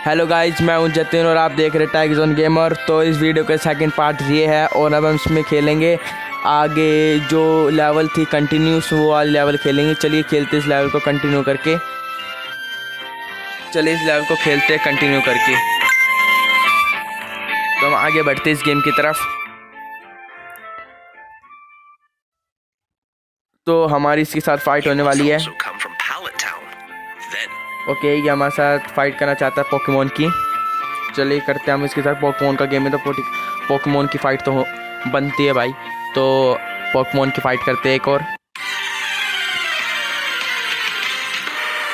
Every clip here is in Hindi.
हेलो गाइज, मैं हूं जतिन और आप देख रहे हैं टाइगर जोन गेमर। तो इस वीडियो का सेकंड पार्ट ये है और अब हम इसमें खेलेंगे आगे जो लेवल थी कंटिन्यूस वो वाली लेवल खेलेंगे। चलिए खेलते इस लेवल को कंटिन्यू करके। चलिए इस लेवल को खेलते हैं कंटिन्यू करके। तो हम आगे बढ़ते इस गेम की तरफ। तो हमारी इसके साथ फाइट होने वाली है। ओके, ये हमारे साथ फाइट करना चाहता है पोकेमोन की। चलिए करते हैं हम इसके साथ। पोकेमोन का गेम है तो पोकेमोन की फ़ाइट तो बनती है भाई। तो पोकेमोन की फ़ाइट करते हैं एक और।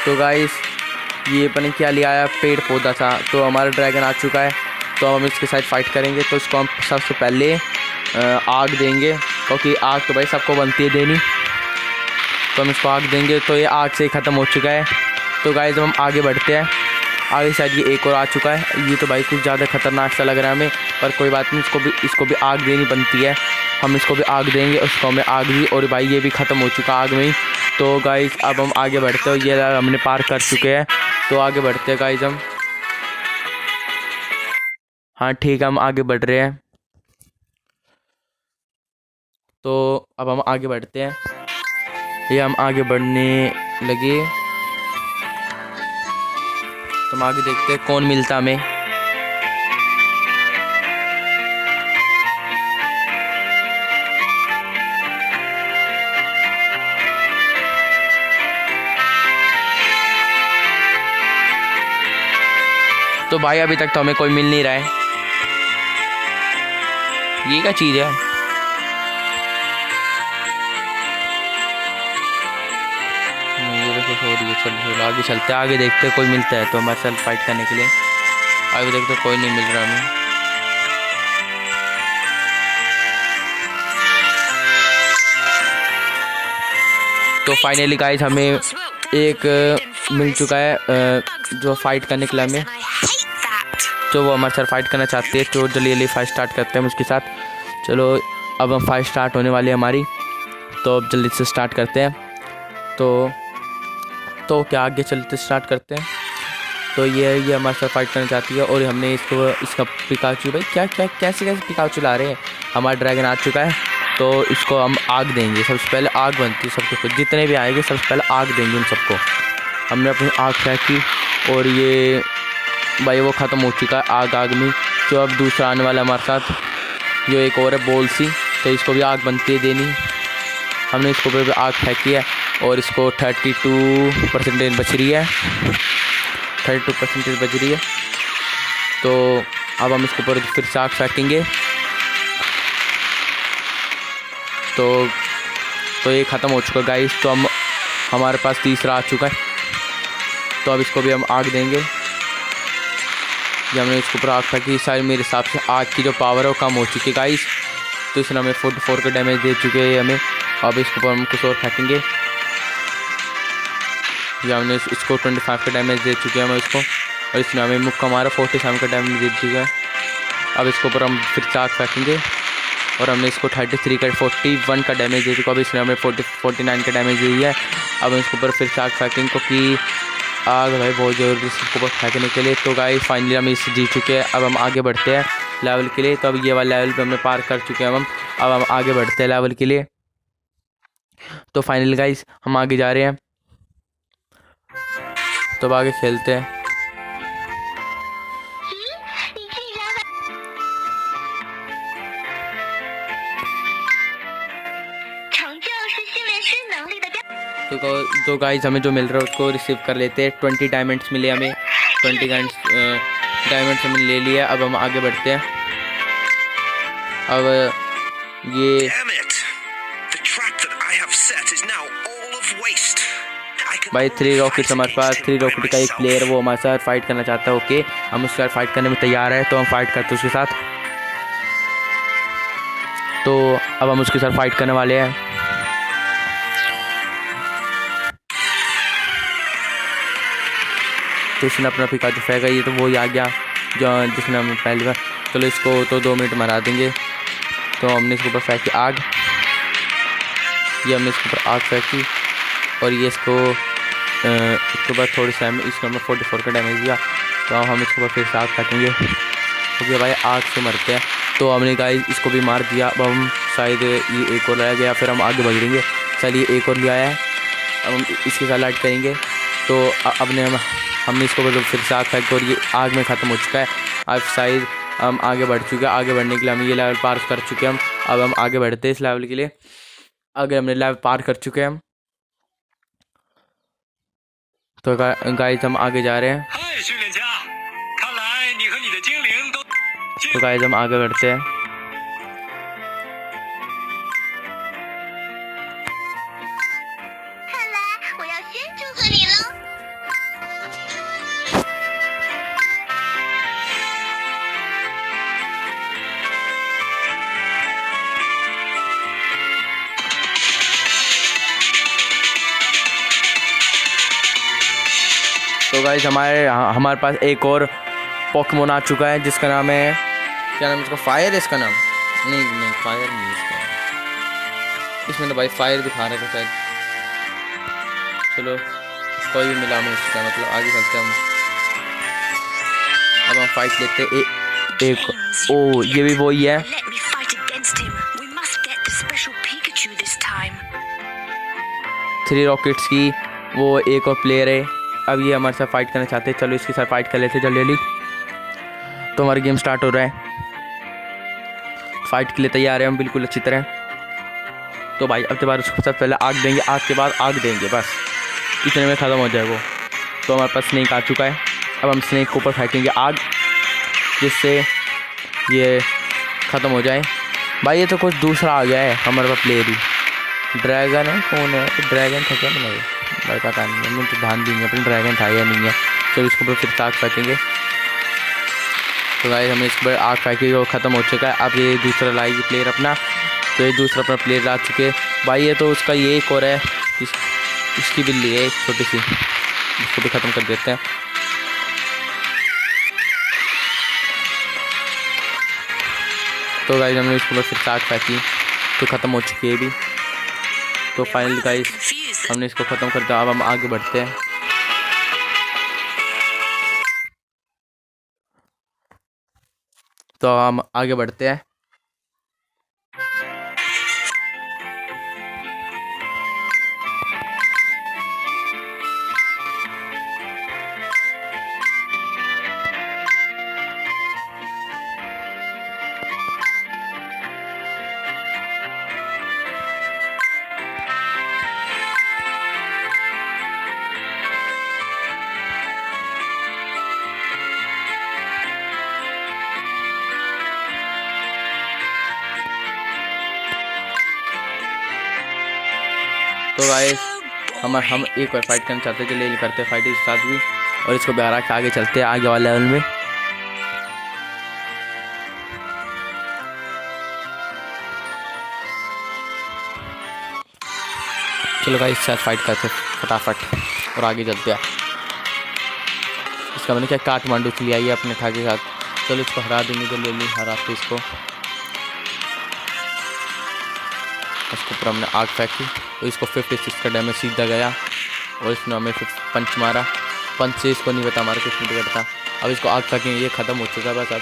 तो गाइस ये पता नहीं क्या लिया आया, पेड़ पौधा था। तो हमारा ड्रैगन आ चुका है तो हम इसके साथ फाइट करेंगे। तो इसको हम सबसे पहले आग देंगे क्योंकि आग तो भाई सबको बनती है देनी। तो हम इसको आग देंगे। तो ये आग से ही ख़त्म हो चुका है। तो गाइस हम आगे बढ़ते हैं। आगे शायद ये एक और आ चुका है। ये तो भाई कुछ ज़्यादा खतरनाक सा लग रहा है हमें, पर कोई बात नहीं। इसको भी आग देनी बनती है। हम इसको भी आग देंगे। उसको हमें आग दी और भाई ये भी ख़त्म हो चुका आग में ही। तो गाइस अब हम आगे बढ़ते हैं। ये हमने पार कर चुके हैं तो आगे बढ़ते हैं गाइस हम। हाँ ठीक है, हम आगे बढ़ रहे हैं। तो अब हम आगे बढ़ते हैं। ये हम आगे बढ़ने लगे तो हम आगे देखते हैं कौन मिलता हमें। तो भाई अभी तक तो हमें कोई मिल नहीं रहा है। ये क्या चीज़ है? ये देखो हो रही है। चलो आगे चलते हैं, आगे देखते हैं कोई मिलता है तो हमारे साथ फाइट करने के लिए। आगे देखते हैं कोई नहीं मिल रहा हमें। तो फाइनली गाइस हमें एक मिल चुका है जो फाइट करने के लिए हमें, तो वो हमारे साथ फाइट करना चाहते हैं। तो जल्दी फाइट स्टार्ट करते हैं हम उसके साथ। चलो अब हम फाइट स्टार्ट होने वाली है हमारी। तो अब जल्दी से स्टार्ट करते हैं। तो क्या आगे चलते स्टार्ट करते हैं। तो ये हमारे साथ फाइट करना चाहती है और हमने इसका पिकाचू, भाई क्या कैसे पिकाचू ला रहे हैं। हमारा ड्रैगन आ चुका है तो इसको हम आग देंगे। सबसे पहले आग बनती है सबको, जितने भी आएंगे सबसे पहले आग देंगे उन सबको। हमने अपनी आग फेंकी और ये भाई वो ख़त्म हो चुका है आग में। तो अब दूसरा आने वाला हमारे साथ जो एक और है बोल सी, तो इसको भी आग बनती है देनी। हमने इसको भी आग फेंकी है और इसको 32% बच रही है। 32% बच रही है। तो अब हम इसके ऊपर फिर से आग फेंकेंगे। तो ये ख़त्म हो चुका गाइस। तो हमारे पास तीसरा आ चुका है। तो अब इसको भी हम आग देंगे। जब हमने इसके ऊपर आग फेंकी, शायद मेरे हिसाब से आग की जो पावर है वो कम हो चुकी है गाइस। तो इसने हमें 44 का डैमेज दे चुके हैं हमें। अब इसके ऊपर हम कुछ और फेंकेंगे। या हमने इसको 25 का डैमेज दे चुके हैं हम इसको, और इसने हमें मुक्का मारा 47 का डैमेज दे चुका है। अब इसके ऊपर हम फिर से आग फेंकेंगे और हमने इसको 41 का डैमेज दे चुका। अब इसने हमें 49 का डैमेज दी है। अब हम इसके ऊपर फिर से आग फेंकेंगे क्योंकि आग भाई बहुत ज़रूरी है इसको ऊपर फेंकने के लिए। तो गाइस फाइनली हम इसे जीत चुके हैं। अब हम आगे बढ़ते हैं लेवल के लिए। तो अब ये वाला लेवल पे हमने पार कर चुके हैं हम। अब हम आगे बढ़ते हैं लेवल के लिए। तो फाइनली गाइस हम आगे जा रहे हैं। तो अब आगे खेलते हैं। तो गाइस हमें जो मिल रहा है उसको रिसीव कर लेते हैं। 20 डायमंड्स मिले हमें। 20 डायमंड्स हमने ले लिया। अब हम आगे बढ़ते हैं। अब ये भाई 3 रॉकेट हमारे पास। 3 रॉकेट का एक प्लेयर वो हमारे साथ फाइट करना चाहता है। ओके, हम उसके साथ फाइट करने में तैयार है। तो हम फाइट करते हैं उसके साथ। तो अब हम उसके साथ फाइट करने वाले हैं। तो इसने अपना पिकाचू फेंका। ये तो वो ही आ गया जो जिसने हमें पहली बार। चलो इसको तो 2 मिनट मरा देंगे। तो हमने इसके ऊपर फेंकी आग। ये हमने इसके ऊपर आग फेंकी और ये इसको इसके बाद थोड़ी सा इसको हमें 44 का डैमेज दिया। तो हम इसके ऊपर फिर से आग फेंकेंगे क्योंकि भाई आग से मरते हैं। तो हमने गाइस इसको भी मार दिया। अब हम शायद ये एक और रह गया, फिर हम आगे बढ़ेंगे। चलिए एक और ले आया है, अब हम इसके साथ लाइट करेंगे। तो हमने इसको मतलब फिर से आग फेंक और ये आग में ख़त्म हो चुका है। अब शायद हम आगे बढ़ चुके हैं। आगे बढ़ने के लिए हम ये लेवल पार कर चुके हैं। अब हम आगे बढ़ते हैं इस लेवल के लिए। आगे हमने लेवल पार कर चुके हैं हम। तो गाइस हम आगे जा रहे हैं। तो गाइस हम आगे बढ़ते हैं। तो गाइस हमारे पास एक और पोकेमोन आ चुका है जिसका नाम है, क्या नाम है इसका, फायर है इसका नाम। नहीं फायर नहीं इसका, इसमें तो भाई फायर दिखा रहा था शायद। चलो कोई भी मिला हमें इसका मतलब आगे चलते हैं हम। अब हम फाइट लेते हैं एक ओ ये भी वही है। 3 रॉकेट्स की वो एक और प्लेयर है। अब ये हमारे साथ फाइट करना चाहते हैं। चलो इसके साथ फाइट कर लेते जल्दी जल्दी। तो हमारा गेम स्टार्ट हो रहा है। फाइट के लिए तैयार है हम बिल्कुल अच्छी तरह। तो भाई अब के बाद उसको सबसे पहले आग देंगे, आग के बाद आग देंगे, बस इतने में ख़त्म हो जाए वो। तो हमारे पास स्नेक आ चुका है। अब हम स्नेक के ऊपर फेंकेंगे आग जिससे ये ख़त्म हो जाए। भाई ये तो कुछ दूसरा आ गया है हमारे पास प्लेयर ही। ड्रैगन है, कौन है ड्रैगन था क्या बनाए भाई, पता नहीं है, मैंने तो ध्यान देंगे अपने ड्रैगन था या नहीं है। चलो इसके ऊपर फिर आग फेंकेंगे। तो गाइस हमने इस पर आग फेंकी वो ख़त्म हो चुका है। अब ये दूसरा लाएगी प्लेयर अपना। तो ये दूसरा अपना प्लेयर ला चुके भाई। ये तो उसका ये एक और है, इसकी बिल्ली है एक छोटी सी, इसको भी ख़त्म कर देते हैं। तो गाइस हमने इसके ऊपर फिर आग फेंकी तो ख़त्म हो चुकी है भी। तो फाइनली गाइस हमने इसको ख़त्म कर दिया। अब हम आगे बढ़ते हैं। तो हम आगे बढ़ते हैं। तो गाइस हम एक और फाइट करना चाहते हैं। चलिए करते हैं फाइट इसके साथ भी और इसको बिहार के आगे चलते हैं आगे वाले लेवल में। चलो गाइस साथ फाइट करते फटाफट और आगे चलते हैं। इसका मैंने क्या काठमांडू से लिया है अपने था के साथ। चलो इसको हरा देंगे जल्दी जल्दी, हराते इसको ऊपर हमने आग फेंकी तो इसको 56 का डैमेज सीधा गया और इसने हमें पंच मारा। पंच से इसको नहीं पता हमारा कुछ नहीं बिगड़ता। अब इसको आग फेंकेंगे, ये ख़त्म हो चुका है बस अब।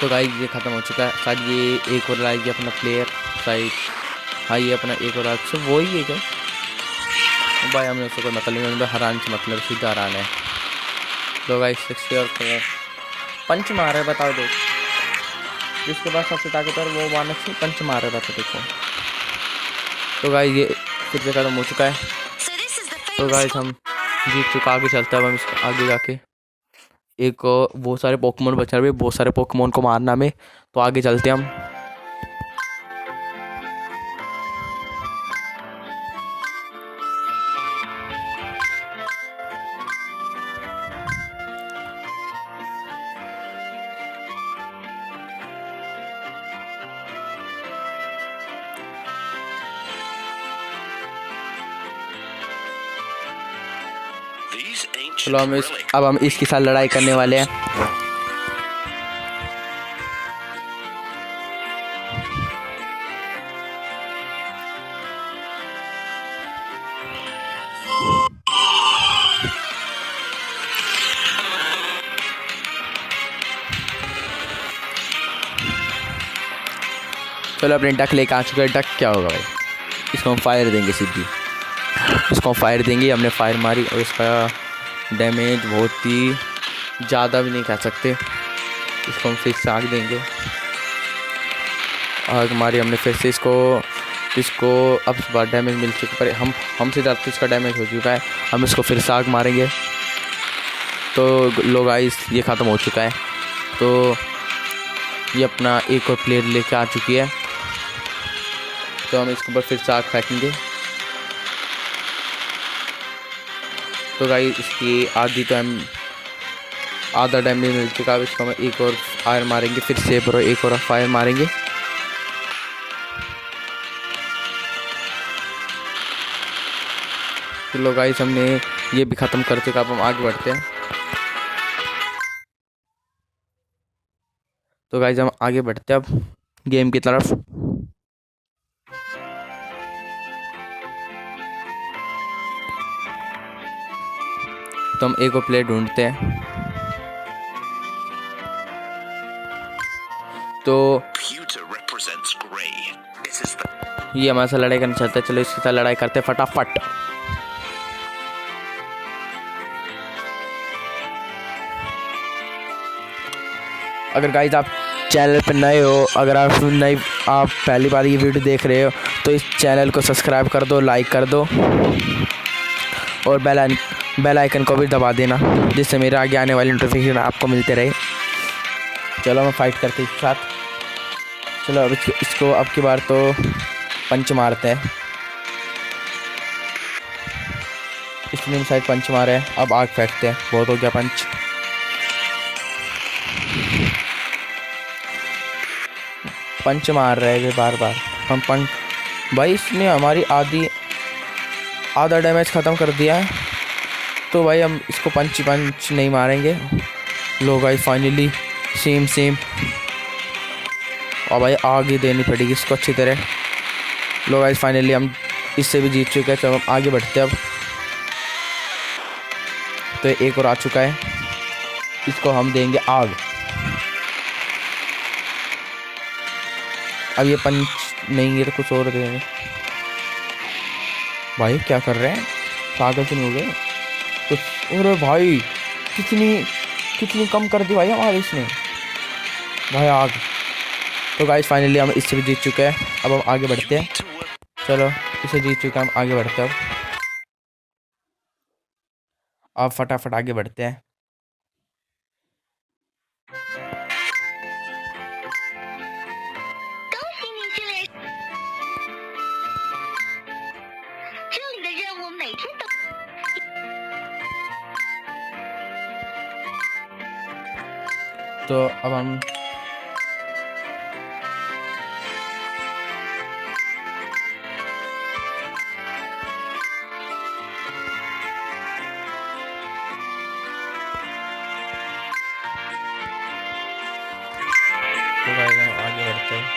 तो गाइस ये ख़त्म हो चुका है। शायद ये एक और लाएगी अपना प्लेयर शायद। हाँ ये अपना एक और आग से वो ही है क्या भाई, हमने उसको कोई मतलब नहीं, हराने से मतलब सीधा हराना है। तो गाइस 60 और पंच मारा है बताओ दो, जिसके पास सबसे ताकतवर वो मानस से पंच मार रहा था देखो। तो गाइस ये फिर से खत्म हो चुका है। तो गाइस हम जीत चुका, आगे चलता है। हम इसको आगे जाके एक बहुत सारे पोकेमोन बच रहे हैं, बहुत सारे पोकेमोन को मारना में। तो आगे चलते हैं हम। चलो अब हम इसके साथ लड़ाई करने वाले हैं। चलो अपने डक लेके आ चुके हैं। डक क्या होगा भाई, इसको हम फायर देंगे सीधी, इसको फायर देंगे। हमने फायर मारी और इसका डैमेज बहुत ही ज़्यादा भी नहीं कह सकते। इसको हम फिर से आग देंगे, आग मारी हमने फिर से इसको अब बार डैमेज मिल चुका, पर हमसे ज़्यादा तो इसका डैमेज हो चुका है। हम इसको फिर से आग मारेंगे। तो लो गाइस, ये ख़त्म हो चुका है। तो ये अपना एक और प्लेयर लेके आ चुकी है, तो हम इसके ऊपर फिर से आग फेंकेंगे। तो गाइस इसकी आधा डैमेज मिल चुका है। इसको हम एक और फायर मारेंगे, फिर से एक और फायर मारेंगे। तो लो गाइस, हमने ये भी ख़त्म कर चुका। अब हम आगे बढ़ते हैं। तो गाइस हम आगे बढ़ते हैं अब गेम की तरफ। तो हम एक और प्लेयर ढूंढते हैं। तो ये हमारे साथ लड़ाई करना चाहता है, चलो इसके साथ लड़ाई करते हैं फटाफट। अगर गाइस आप चैनल पर नए हो, अगर आप पहली बार ये वीडियो देख रहे हो, तो इस चैनल को सब्सक्राइब कर दो, लाइक कर दो और बेल आइकन को भी दबा देना, जिससे मेरे आगे आने वाली नोटिफिकेशन आपको मिलते रहे। चलो हम फाइट करते हैं एक साथ। चलो अब इसको अब की बार तो पंच मारते हैं। इसने शायद पंच मारे हैं, अब आग फेंकते हैं। बहुत हो गया पंच। पंच मार रहे हैं बार बार हम पंच। भाई इसने हमारी आधा डैमेज ख़त्म कर दिया है। तो भाई हम इसको पंच नहीं मारेंगे। लो भाई फाइनली सेम और भाई आगे देनी पड़ेगी इसको अच्छी तरह। लो भाई फाइनली हम इससे भी जीत चुके हैं। चलो हम आगे बढ़ते हैं अब। तो एक और आ चुका है, इसको हम देंगे आग। अब ये पंच नहीं, ये तो कुछ और देंगे। भाई क्या कर रहे हैं, पागल तो नहीं हो गए कुछ? अरे भाई कितनी कम कर दी भाई हमारे इसने, भाई आग। तो गाइस फाइनली हम इससे भी जीत चुके हैं। अब हम आगे बढ़ते हैं। चलो इसे जीत चुके हैं, हम आगे बढ़ते हैं। अब फटाफट आगे बढ़ते हैं। तो अब हम आगे बढ़ते हैं।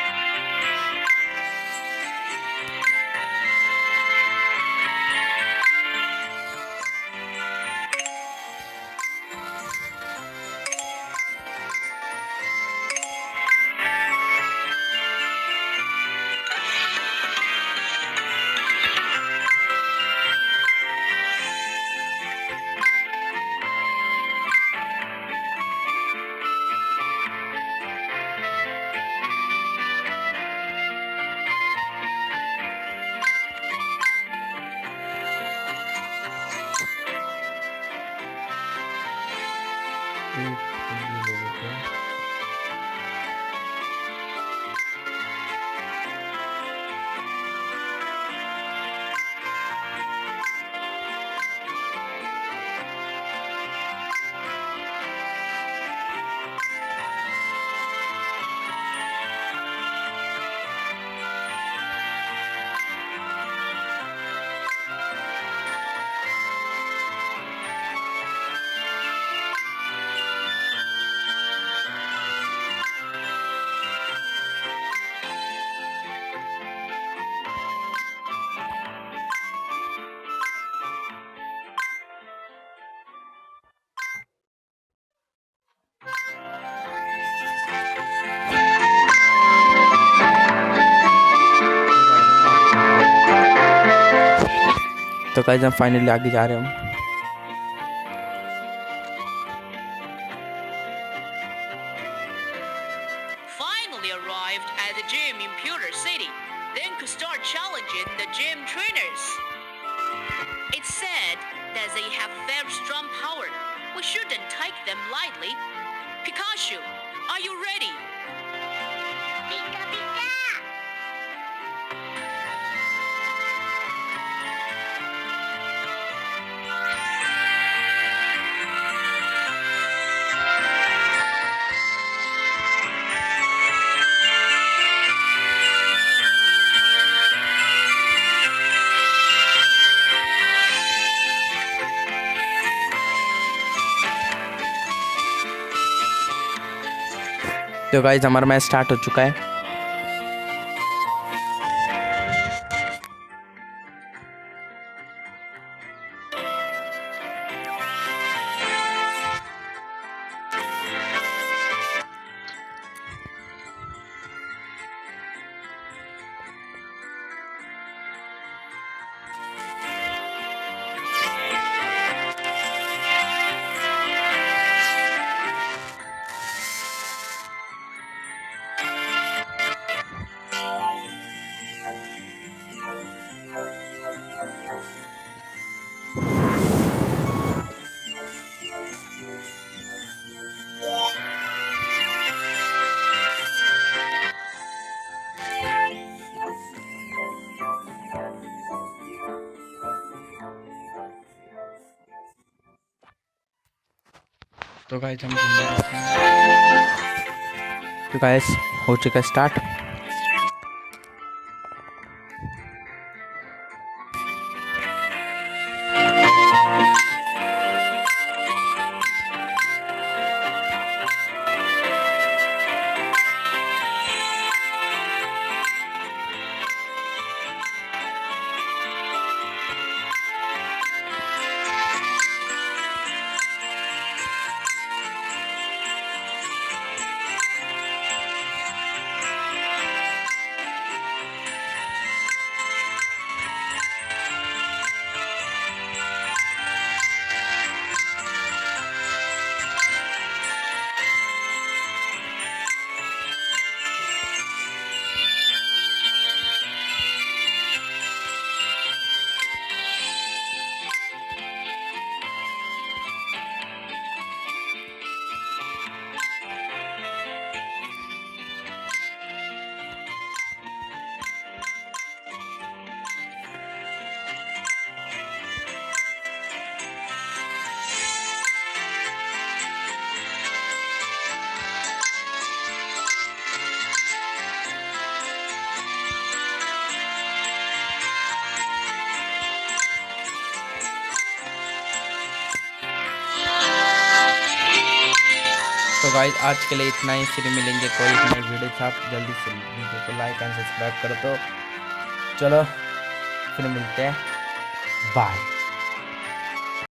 तो गाइस हम फाइनली आगे जा रहे हैं हम। Finally arrived at the gym in Pewter City. Then could start challenging the gym trainers. It's said that they have very strong power. We shouldn't take them lightly. Pikachu, are you ready? Pika Pika! तो गाइस हमारा मैच स्टार्ट हो चुका है। तो गाइस हम तो गाइस हो चुका स्टार्ट। तो गाइस आज के लिए इतना ही। फिर मिलेंगे कोई नई वीडियो के साथ जल्दी से। वीडियो को लाइक एंड सब्सक्राइब करो। तो चलो फिर मिलते हैं, बाय।